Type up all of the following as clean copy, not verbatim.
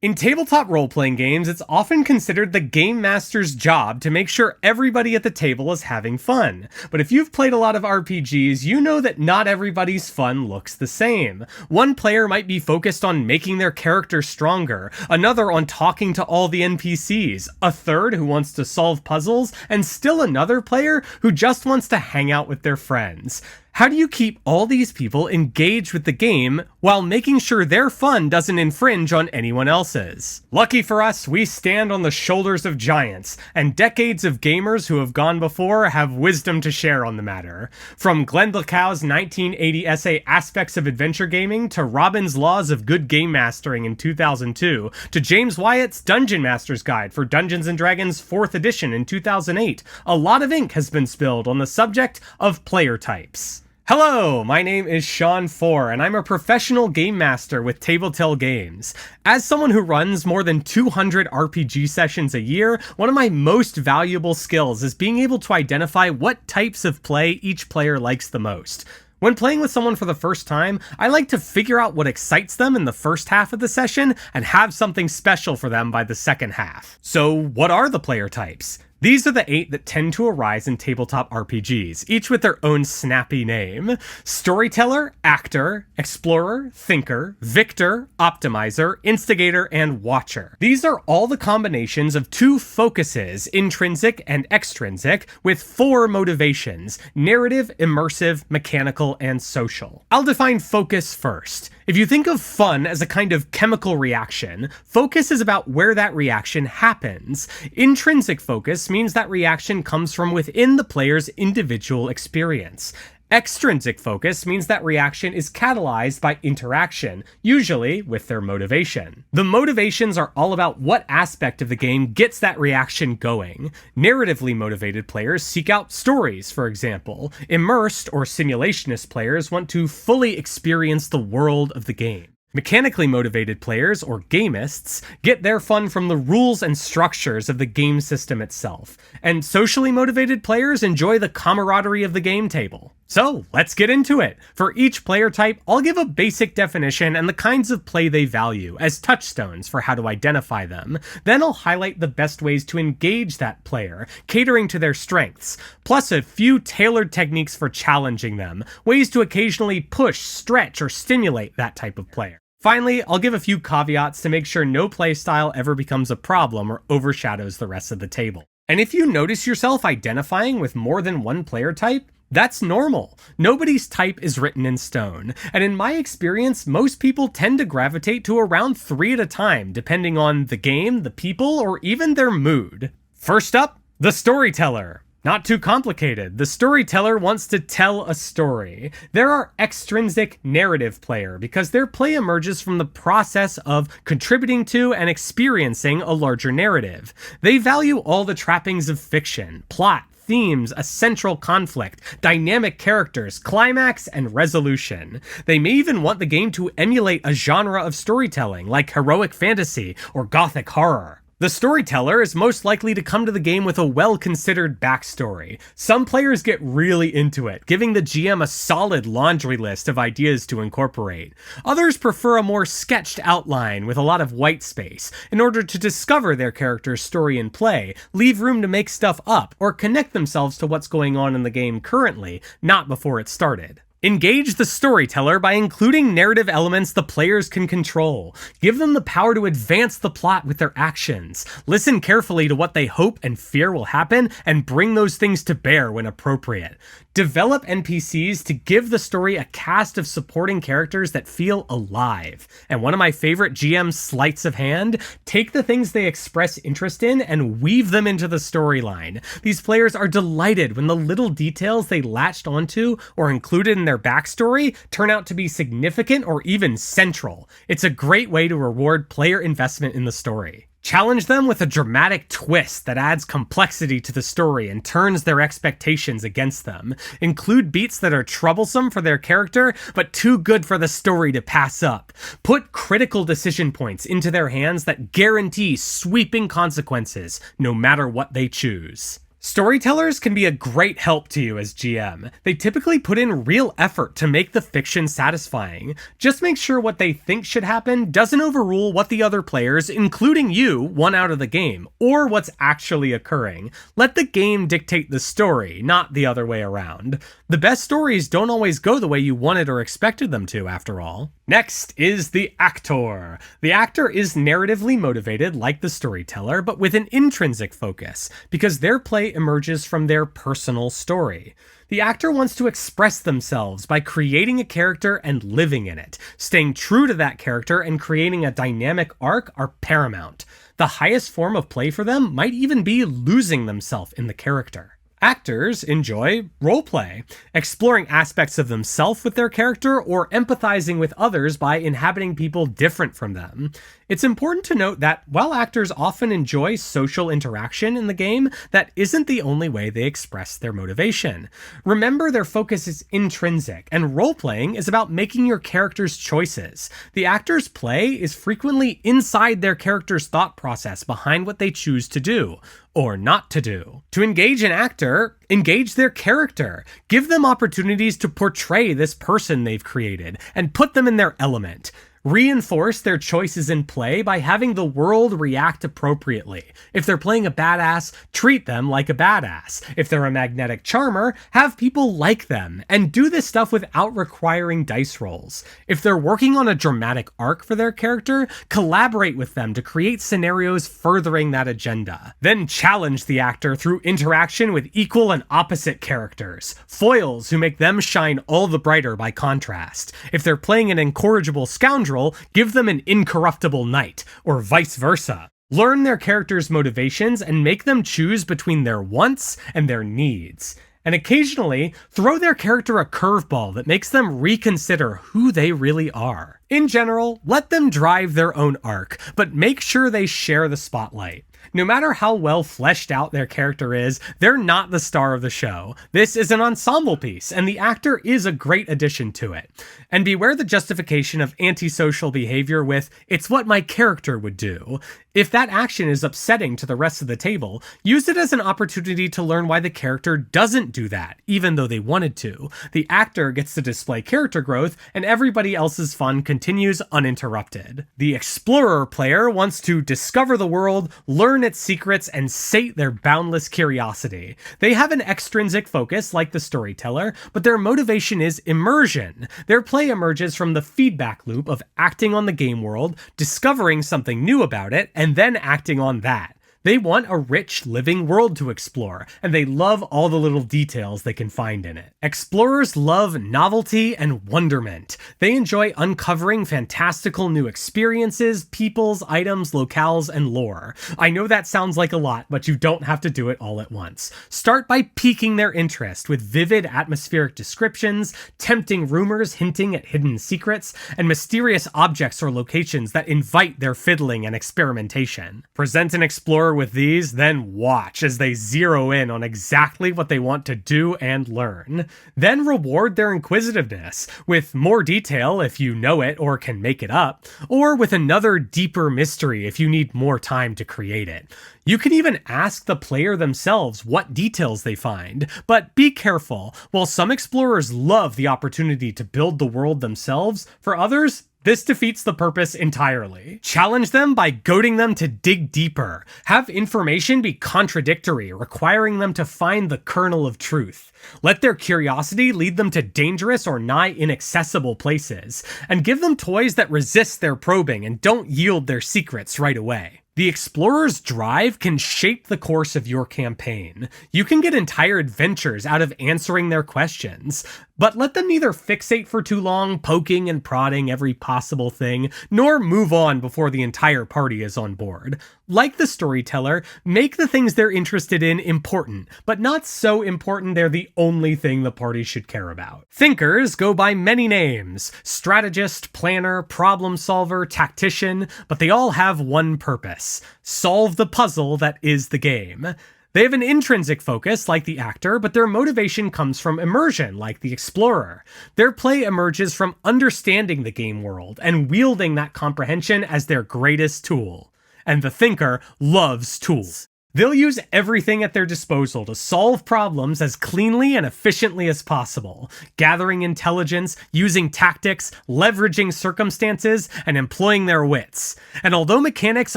In tabletop role-playing games, it's often considered the game master's job to make sure everybody at the table is having fun. But if you've played a lot of RPGs, you know that not everybody's fun looks the same. One player might be focused on making their character stronger, another on talking to all the NPCs, a third who wants to solve puzzles, and still another player who just wants to hang out with their friends. How do you keep all these people engaged with the game while making sure their fun doesn't infringe on anyone else's? Lucky for us, we stand on the shoulders of giants, and decades of gamers who have gone before have wisdom to share on the matter. From Glenn LeCau's 1980 essay Aspects of Adventure Gaming to Robin's Laws of Good Game Mastering in 2002 to James Wyatt's Dungeon Master's Guide for Dungeons & Dragons 4th edition in 2008, a lot of ink has been spilled on the subject of player types. Hello, my name is Sean Foer, and I'm a professional game master with Tabletale Games. As someone who runs more than 200 RPG sessions a year, one of my most valuable skills is being able to identify what types of play each player likes the most. When playing with someone for the first time, I like to figure out what excites them in the first half of the session and have something special for them by the second half. So, what are the player types? These are the 8 that tend to arise in tabletop RPGs, each with their own snappy name. Storyteller, Actor, Explorer, Thinker, Victor, Optimizer, Instigator, and Watcher. These are all the combinations of 2 focuses, intrinsic and extrinsic, with 4 motivations: narrative, immersive, mechanical, and social. I'll define focus first. If you think of fun as a kind of chemical reaction, focus is about where that reaction happens. Intrinsic focus means that reaction comes from within the player's individual experience. Extrinsic focus means that reaction is catalyzed by interaction, usually with their motivation. The motivations are all about what aspect of the game gets that reaction going. Narratively motivated players seek out stories, for example. Immersed or simulationist players want to fully experience the world of the game. Mechanically motivated players, or gamists, get their fun from the rules and structures of the game system itself. And socially motivated players enjoy the camaraderie of the game table. So, let's get into it. For each player type, I'll give a basic definition and the kinds of play they value as touchstones for how to identify them. Then I'll highlight the best ways to engage that player, catering to their strengths, plus a few tailored techniques for challenging them, ways to occasionally push, stretch, or stimulate that type of player. Finally, I'll give a few caveats to make sure no playstyle ever becomes a problem or overshadows the rest of the table. And if you notice yourself identifying with more than one player type, that's normal. Nobody's type is written in stone, and in my experience, most people tend to gravitate to around 3 at a time, depending on the game, the people, or even their mood. First up, the Storyteller. Not too complicated. The Storyteller wants to tell a story. They're our extrinsic narrative player because their play emerges from the process of contributing to and experiencing a larger narrative. They value all the trappings of fiction, plot, themes, a central conflict, dynamic characters, climax, and resolution. They may even want the game to emulate a genre of storytelling like heroic fantasy or gothic horror. The Storyteller is most likely to come to the game with a well-considered backstory. Some players get really into it, giving the GM a solid laundry list of ideas to incorporate. Others prefer a more sketched outline with a lot of white space, in order to discover their character's story and play, leave room to make stuff up, or connect themselves to what's going on in the game currently, not before it started. Engage the Storyteller by including narrative elements the players can control. Give them the power to advance the plot with their actions. Listen carefully to what they hope and fear will happen, and bring those things to bear when appropriate. Develop NPCs to give the story a cast of supporting characters that feel alive. And one of my favorite GM sleights of hand, take the things they express interest in and weave them into the storyline. These players are delighted when the little details they latched onto or included in their backstory turn out to be significant or even central. It's a great way to reward player investment in the story. Challenge them with a dramatic twist that adds complexity to the story and turns their expectations against them. Include beats that are troublesome for their character, but too good for the story to pass up. Put critical decision points into their hands that guarantee sweeping consequences, no matter what they choose. Storytellers can be a great help to you as GM. They typically put in real effort to make the fiction satisfying. Just make sure what they think should happen doesn't overrule what the other players, including you, want out of the game, or what's actually occurring. Let the game dictate the story, not the other way around. The best stories don't always go the way you wanted or expected them to, after all. Next is the actor. The actor is narratively motivated like the storyteller, but with an intrinsic focus, because their play emerges from their personal story. The actor wants to express themselves by creating a character and living in it. Staying true to that character and creating a dynamic arc are paramount. The highest form of play for them might even be losing themselves in the character. Actors enjoy roleplay, exploring aspects of themselves with their character or empathizing with others by inhabiting people different from them. It's important to note that while actors often enjoy social interaction in the game, that isn't the only way they express their motivation. Remember, their focus is intrinsic, and role-playing is about making your character's choices. The actor's play is frequently inside their character's thought process behind what they choose to do, or not to do. To engage an actor, engage their character. Give them opportunities to portray this person they've created, and put them in their element. Reinforce their choices in play by having the world react appropriately. If they're playing a badass, treat them like a badass. If they're a magnetic charmer, have people like them, and do this stuff without requiring dice rolls. If they're working on a dramatic arc for their character, collaborate with them to create scenarios furthering that agenda. Then challenge the actor through interaction with equal and opposite characters, foils who make them shine all the brighter by contrast. If they're playing an incorrigible scoundrel, give them an incorruptible knight, or vice versa. Learn their characters' motivations and make them choose between their wants and their needs. And occasionally, throw their character a curveball that makes them reconsider who they really are. In general, let them drive their own arc, but make sure they share the spotlight. No matter how well fleshed out their character is, they're not the star of the show. This is an ensemble piece, and the actor is a great addition to it. And beware the justification of antisocial behavior with, "it's what my character would do." If that action is upsetting to the rest of the table, use it as an opportunity to learn why the character doesn't do that, even though they wanted to. The actor gets to display character growth, and everybody else's fun continues uninterrupted. The explorer player wants to discover the world, learn its secrets, and sate their boundless curiosity. They have an extrinsic focus like the storyteller, but their motivation is immersion. Their play emerges from the feedback loop of acting on the game world, discovering something new about it, and then acting on that. They want a rich, living world to explore, and they love all the little details they can find in it. Explorers love novelty and wonderment. They enjoy uncovering fantastical new experiences, peoples, items, locales, and lore. I know that sounds like a lot, but you don't have to do it all at once. Start by piquing their interest with vivid atmospheric descriptions, tempting rumors hinting at hidden secrets, and mysterious objects or locations that invite their fiddling and experimentation. Present an explorer with these, then watch as they zero in on exactly what they want to do and learn. Then reward their inquisitiveness, with more detail if you know it or can make it up, or with another deeper mystery if you need more time to create it. You can even ask the player themselves what details they find, but be careful. While some explorers love the opportunity to build the world themselves, for others, this defeats the purpose entirely. Challenge them by goading them to dig deeper. Have information be contradictory, requiring them to find the kernel of truth. Let their curiosity lead them to dangerous or nigh inaccessible places, and give them toys that resist their probing and don't yield their secrets right away. The explorer's drive can shape the course of your campaign. You can get entire adventures out of answering their questions, but let them neither fixate for too long, poking and prodding every possible thing, nor move on before the entire party is on board. Like the storyteller, make the things they're interested in important, but not so important they're the only thing the party should care about. Thinkers go by many names: strategist, planner, problem solver, tactician, but they all have one purpose: solve the puzzle that is the game. They have an intrinsic focus, like the actor, but their motivation comes from immersion, like the explorer. Their play emerges from understanding the game world and wielding that comprehension as their greatest tool. And the thinker loves tools. They'll use everything at their disposal to solve problems as cleanly and efficiently as possible, gathering intelligence, using tactics, leveraging circumstances, and employing their wits. And although mechanics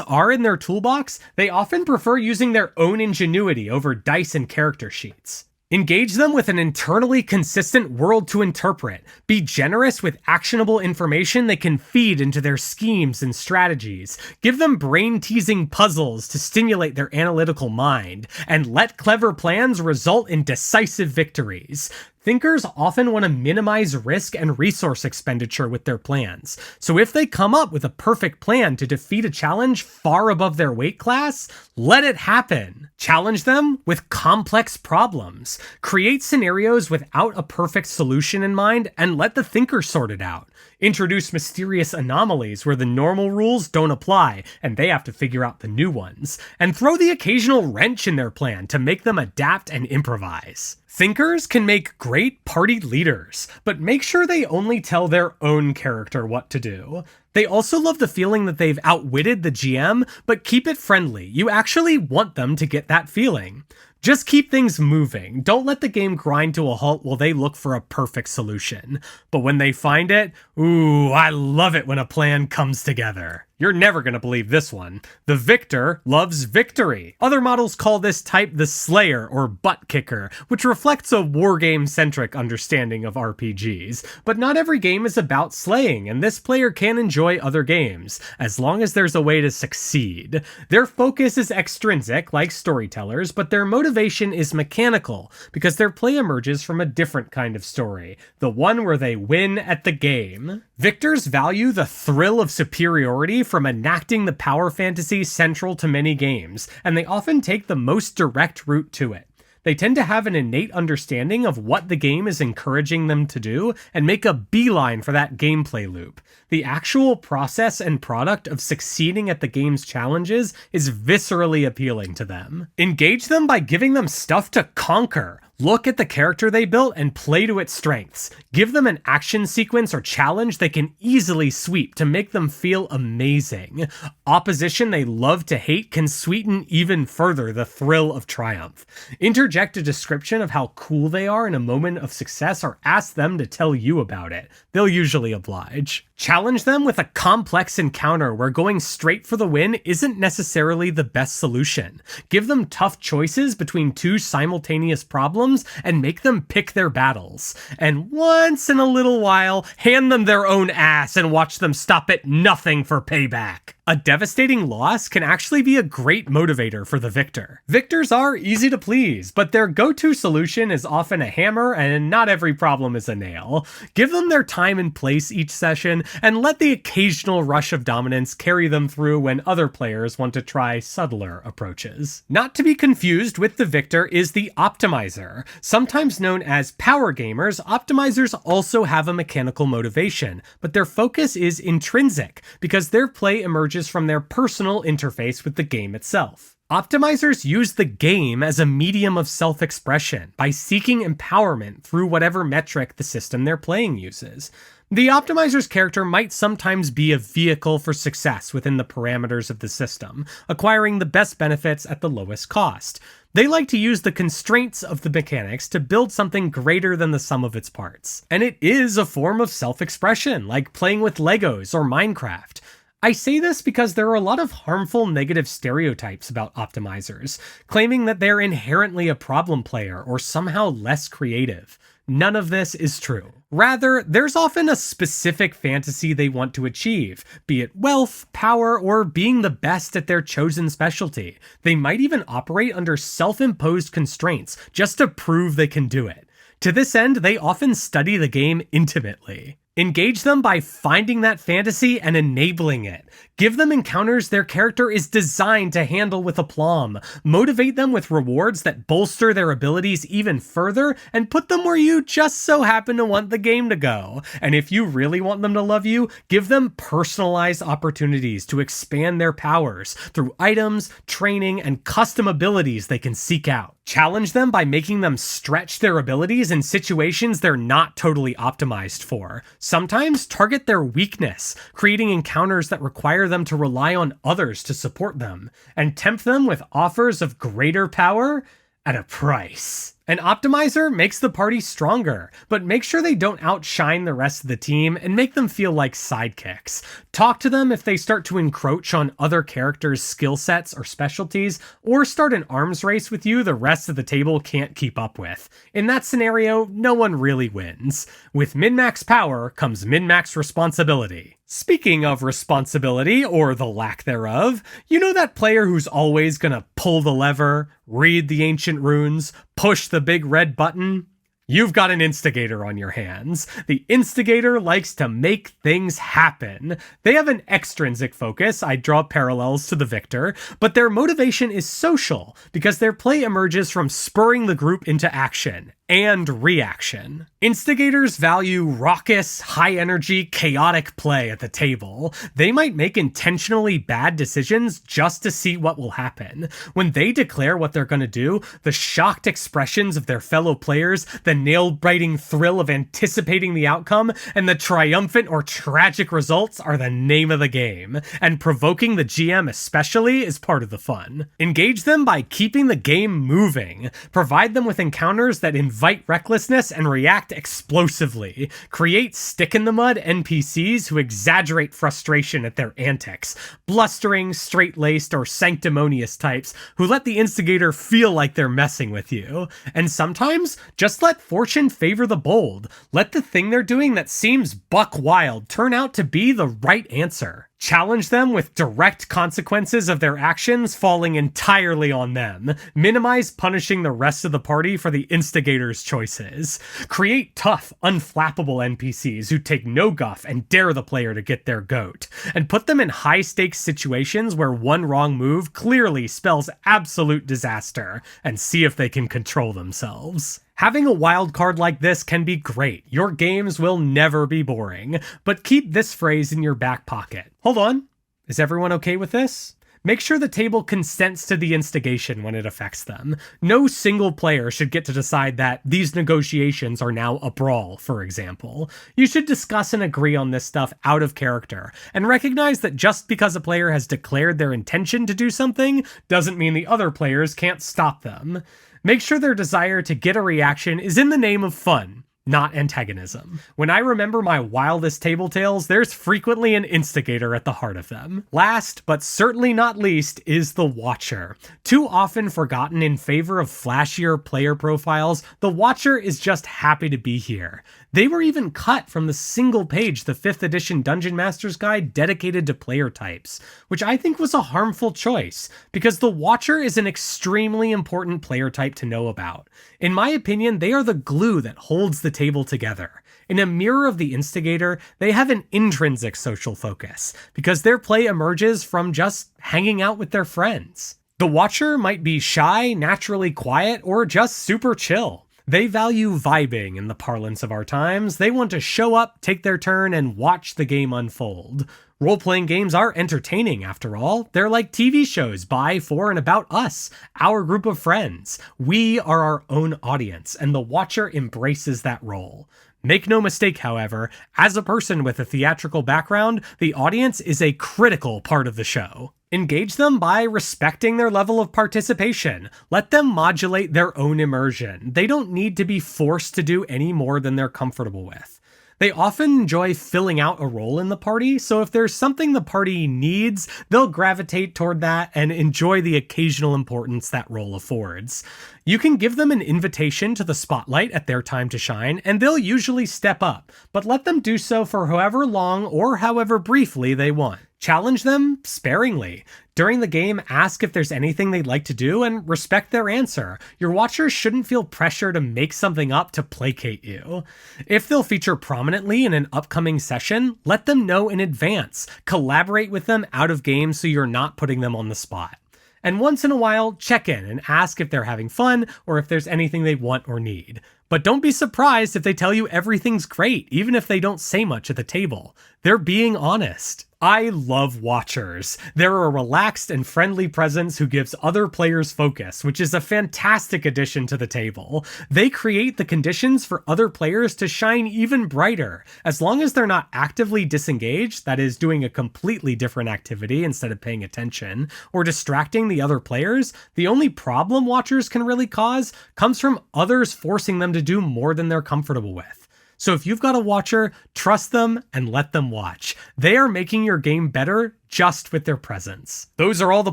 are in their toolbox, they often prefer using their own ingenuity over dice and character sheets. Engage them with an internally consistent world to interpret. Be generous with actionable information they can feed into their schemes and strategies. Give them brain-teasing puzzles to stimulate their analytical mind. And let clever plans result in decisive victories. Thinkers often want to minimize risk and resource expenditure with their plans, so if they come up with a perfect plan to defeat a challenge far above their weight class, let it happen. Challenge them with complex problems. Create scenarios without a perfect solution in mind and let the thinker sort it out. Introduce mysterious anomalies where the normal rules don't apply and they have to figure out the new ones. And throw the occasional wrench in their plan to make them adapt and improvise. Thinkers can make great party leaders, but make sure they only tell their own character what to do. They also love the feeling that they've outwitted the GM, but keep it friendly. You actually want them to get that feeling. Just keep things moving. Don't let the game grind to a halt while they look for a perfect solution. But when they find it, ooh, I love it when a plan comes together. You're never going to believe this one. The victor loves victory. Other models call this type the Slayer or Butt Kicker, which reflects a wargame-centric understanding of RPGs. But not every game is about slaying, and this player can enjoy other games, as long as there's a way to succeed. Their focus is extrinsic, like storytellers, but their motivation is mechanical, because their play emerges from a different kind of story, the one where they win at the game. Victors value the thrill of superiority from enacting the power fantasy central to many games, and they often take the most direct route to it. They tend to have an innate understanding of what the game is encouraging them to do and make a beeline for that gameplay loop. The actual process and product of succeeding at the game's challenges is viscerally appealing to them. Engage them by giving them stuff to conquer. Look at the character they built and play to its strengths. Give them an action sequence or challenge they can easily sweep to make them feel amazing. Opposition they love to hate can sweeten even further the thrill of triumph. Interject a description of how cool they are in a moment of success or ask them to tell you about it. They'll usually oblige. Challenge them with a complex encounter where going straight for the win isn't necessarily the best solution. Give them tough choices between two simultaneous problems and make them pick their battles. And once in a little while, hand them their own ass and watch them stop at nothing for payback. A devastating loss can actually be a great motivator for the victor. Victors are easy to please, but their go-to solution is often a hammer, and not every problem is a nail. Give them their time and place each session, and let the occasional rush of dominance carry them through when other players want to try subtler approaches. Not to be confused with the victor is the optimizer. Sometimes known as power gamers, optimizers also have a mechanical motivation, but their focus is intrinsic, because their play emerges from their personal interface with the game itself. Optimizers use the game as a medium of self-expression by seeking empowerment through whatever metric the system they're playing uses. The optimizer's character might sometimes be a vehicle for success within the parameters of the system, acquiring the best benefits at the lowest cost. They like to use the constraints of the mechanics to build something greater than the sum of its parts. And it is a form of self-expression, like playing with Legos or Minecraft. I say this because there are a lot of harmful negative stereotypes about optimizers, claiming that they're inherently a problem player or somehow less creative. None of this is true. Rather, there's often a specific fantasy they want to achieve, be it wealth, power, or being the best at their chosen specialty. They might even operate under self-imposed constraints just to prove they can do it. To this end, they often study the game intimately. Engage them by finding that fantasy and enabling it. Give them encounters their character is designed to handle with aplomb. Motivate them with rewards that bolster their abilities even further, and put them where you just so happen to want the game to go. And if you really want them to love you, give them personalized opportunities to expand their powers through items, training, and custom abilities they can seek out. Challenge them by making them stretch their abilities in situations they're not totally optimized for. Sometimes target their weakness, creating encounters that require them to rely on others to support them, and tempt them with offers of greater power at a price. An optimizer makes the party stronger, but make sure they don't outshine the rest of the team and make them feel like sidekicks. Talk to them if they start to encroach on other characters' skill sets or specialties, or start an arms race with you the rest of the table can't keep up with. In that scenario, no one really wins. With min-max power comes min-max responsibility. Speaking of responsibility, or the lack thereof, you know that player who's always gonna pull the lever, read the ancient runes, push the big red button? You've got an Instigator on your hands. The Instigator likes to make things happen. They have an extrinsic focus, I draw parallels to the Victor, but their motivation is social, because their play emerges from spurring the group into action and reaction. Instigators value raucous, high-energy, chaotic play at the table. They might make intentionally bad decisions just to see what will happen. When they declare what they're going to do, the shocked expressions of their fellow players, the nail-biting thrill of anticipating the outcome, and the triumphant or tragic results are the name of the game, and provoking the GM especially is part of the fun. Engage them by keeping the game moving. Provide them with encounters that invite recklessness and react explosively. Create stick-in-the-mud NPCs who exaggerate frustration at their antics. Blustering, straight-laced, or sanctimonious types who let the Instigator feel like they're messing with you. And sometimes, just let fortune favor the bold. Let the thing they're doing that seems buck wild turn out to be the right answer. Challenge them with direct consequences of their actions falling entirely on them. Minimize punishing the rest of the party for the Instigator's choices. Create tough, unflappable NPCs who take no guff and dare the player to get their goat. And put them in high-stakes situations where one wrong move clearly spells absolute disaster, and see if they can control themselves. Having a wild card like this can be great. Your games will never be boring. But keep this phrase in your back pocket. Hold on. Is everyone okay with this? Make sure the table consents to the instigation when it affects them. No single player should get to decide that these negotiations are now a brawl, for example. You should discuss and agree on this stuff out of character, and recognize that just because a player has declared their intention to do something, doesn't mean the other players can't stop them. Make sure their desire to get a reaction is in the name of fun, not antagonism. When I remember my wildest table tales, there's frequently an Instigator at the heart of them. Last, but certainly not least, is the Watcher. Too often forgotten in favor of flashier player profiles, the Watcher is just happy to be here. They were even cut from the single page the 5th edition Dungeon Master's Guide dedicated to player types, which I think was a harmful choice, because the Watcher is an extremely important player type to know about. In my opinion, they are the glue that holds the table together. In a mirror of the Instigator, they have an intrinsic social focus, because their play emerges from just hanging out with their friends. The Watcher might be shy, naturally quiet, or just super chill. They value vibing in the parlance of our times. They want to show up, take their turn, and watch the game unfold. Role-playing games are entertaining, after all. They're like TV shows by, for, and about us, our group of friends. We are our own audience, and the Watcher embraces that role. Make no mistake, however, as a person with a theatrical background, the audience is a critical part of the show. Engage them by respecting their level of participation. Let them modulate their own immersion. They don't need to be forced to do any more than they're comfortable with. They often enjoy filling out a role in the party, so if there's something the party needs, they'll gravitate toward that and enjoy the occasional importance that role affords. You can give them an invitation to the spotlight at their time to shine, and they'll usually step up, but let them do so for however long or however briefly they want. Challenge them sparingly. During the game, ask if there's anything they'd like to do and respect their answer. Your Watchers shouldn't feel pressure to make something up to placate you. If they'll feature prominently in an upcoming session, let them know in advance. Collaborate with them out of game so you're not putting them on the spot. And once in a while, check in and ask if they're having fun or if there's anything they want or need. But don't be surprised if they tell you everything's great, even if they don't say much at the table. They're being honest. I love Watchers. They're a relaxed and friendly presence who gives other players focus, which is a fantastic addition to the table. They create the conditions for other players to shine even brighter. As long as they're not actively disengaged, that is, doing a completely different activity instead of paying attention, or distracting the other players, the only problem Watchers can really cause comes from others forcing them to do more than they're comfortable with. So if you've got a Watcher, trust them and let them watch. They are making your game better just with their presence. Those are all the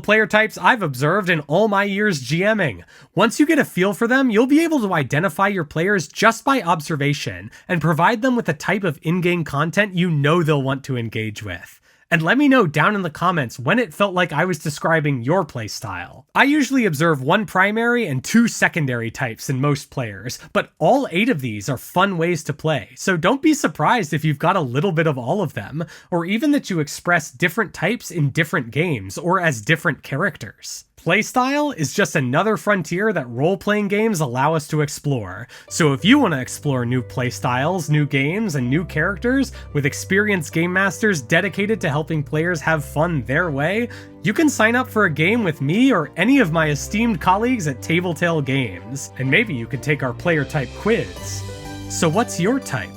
player types I've observed in all my years GMing. Once you get a feel for them, you'll be able to identify your players just by observation and provide them with the type of in-game content you know they'll want to engage with. And let me know down in the comments when it felt like I was describing your playstyle. I usually observe 1 primary and 2 secondary types in most players, but all 8 of these are fun ways to play, so don't be surprised if you've got a little bit of all of them, or even that you express different types in different games or as different characters. Playstyle is just another frontier that role-playing games allow us to explore. So if you want to explore new playstyles, new games, and new characters with experienced game masters dedicated to helping players have fun their way, you can sign up for a game with me or any of my esteemed colleagues at Tabletale Games. And maybe you could take our player type quiz. So what's your type?